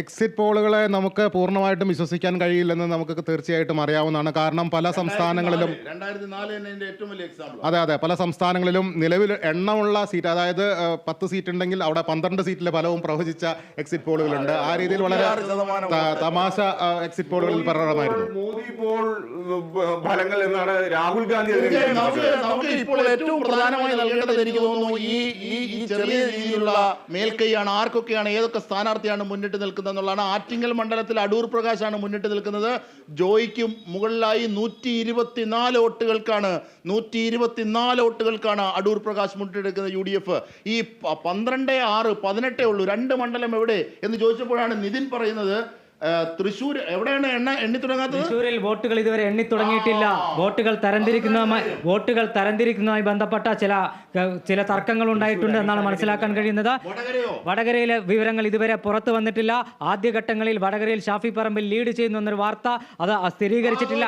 Exit പോളുകളെ നമുക്ക് പൂർണ്ണമായിട്ടും വിശ്വസിക്കാൻ കഴിയില്ലെന്ന് നമുക്ക് തീർച്ചയായിട്ടും അറിയാവുന്നതാണ്. കാരണം പല സംസ്ഥാനങ്ങളിലും അതെ പല സംസ്ഥാനങ്ങളിലും നിലവിൽ എണ്ണമുള്ള സീറ്റ്, അതായത് 10 സീറ്റ് ഉണ്ടെങ്കിൽ അവിടെ 12 സീറ്റിലെ ഫലവും പ്രവചിച്ച എക്സിറ്റ് പോളുകളുണ്ട്. ആ രീതിയിൽ വളരെ തമാശ എക്സിറ്റ് പോളുകളിൽ പ്രകടമായിരുന്നു. മോദി പോൾ ഫലങ്ങൾ എന്നാണ് രാഹുൽ ഗാന്ധി. നമുക്ക് ഇപ്പോൾ ഏറ്റവും പ്രധാനമായി നൽകേണ്ടത് എനിക്ക് തോന്നുന്നു ഈ ചെറിയ രീതിയിലുള്ള മേൽക്കൈയാണ്, ആർക്കൊക്കെയാണ് ഏതൊക്കെ സ്ഥാനാർത്ഥിയാണ് മുന്നിട്ട് നിൽക്കുന്നത് എന്നുള്ളതാണ്. ആറ്റിങ്ങൽ മണ്ഡലത്തിൽ അടൂർ പ്രകാശാണ് മുന്നിട്ട് നിൽക്കുന്നത്. ജോയിക്കും മുകളിലായി 124 വോട്ടുകൾക്കാണ് 124 വോട്ടുകൾക്കാണ് അടൂർ പ്രകാശ് മുന്നിട്ടെടുക്കുന്നത് UDF. ഈ 12-6 18 ഉള്ളൂ, 2 മണ്ഡലം എവിടെ എന്ന് ചോദിച്ചപ്പോഴാണ് നിതിൻ പറയുന്നത് തൃശ്ശൂർ എവിടെയാണ് എണ്ണി തുടങ്ങാത്തത്. തൃശ്ശൂരിൽ വോട്ടുകൾ ഇതുവരെ എണ്ണി തുടങ്ങിയിട്ടില്ല. വോട്ടുകൾ തരംതിരിക്കുന്നതുമായി ബന്ധപ്പെട്ട ചില തർക്കങ്ങൾ ഉണ്ടായിട്ടുണ്ട് എന്നാണ് മനസ്സിലാക്കാൻ കഴിയുന്നത്. വടകരയിലെ വിവരങ്ങൾ ഇതുവരെ പുറത്തു വന്നിട്ടില്ല. ആദ്യഘട്ടങ്ങളിൽ വടകരയിൽ ഷാഫി പറമ്പിൽ ലീഡ് ചെയ്യുന്നു എന്നൊരു വാർത്ത അത് സ്ഥിരീകരിച്ചിട്ടില്ല.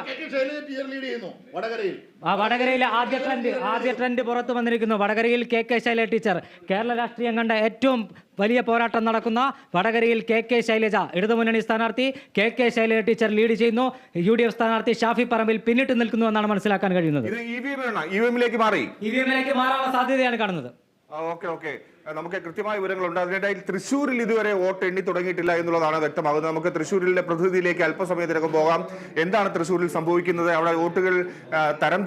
വടകരയിലെ ആദ്യ ട്രെൻഡ് പുറത്തു വന്നിരിക്കുന്നു. വടകരയിൽ KK ശൈലജ ടീച്ചർ, കേരള രാഷ്ട്രീയം കണ്ട ഏറ്റവും വലിയ പോരാട്ടം നടക്കുന്ന വടകരയിൽ KK ശൈലജ, ഇടതുമുന്നണി സ്ഥാനാർത്ഥി KK ശൈലജ ടീച്ചർ ലീഡ് ചെയ്യുന്നു. UDF സ്ഥാനാർത്ഥി ഷാഫി പറമ്പിൽ പിന്നിട്ട് നിൽക്കുന്നു എന്നാണ് മനസ്സിലാക്കാൻ കഴിയുന്നത്. EVM-ലേക്ക് മാറാനുള്ള സാധ്യതയാണ് കാണുന്നത്. ഓക്കെ, നമുക്ക് കൃത്യമായ വിവരങ്ങളുണ്ട്. അതിനിടയിൽ തൃശ്ശൂരിൽ ഇതുവരെ വോട്ട് എണ്ണി തുടങ്ങിയിട്ടില്ല എന്നുള്ളതാണ് വ്യക്തമാകുന്നത്. നമുക്ക് തൃശ്ശൂരിലെ പ്രതിനിധിയിലേക്ക് അല്പസമയത്തിനകം പോകാം. എന്താണ് തൃശ്ശൂരിൽ സംഭവിക്കുന്നത്? അവിടെ വോട്ടുകൾ തരം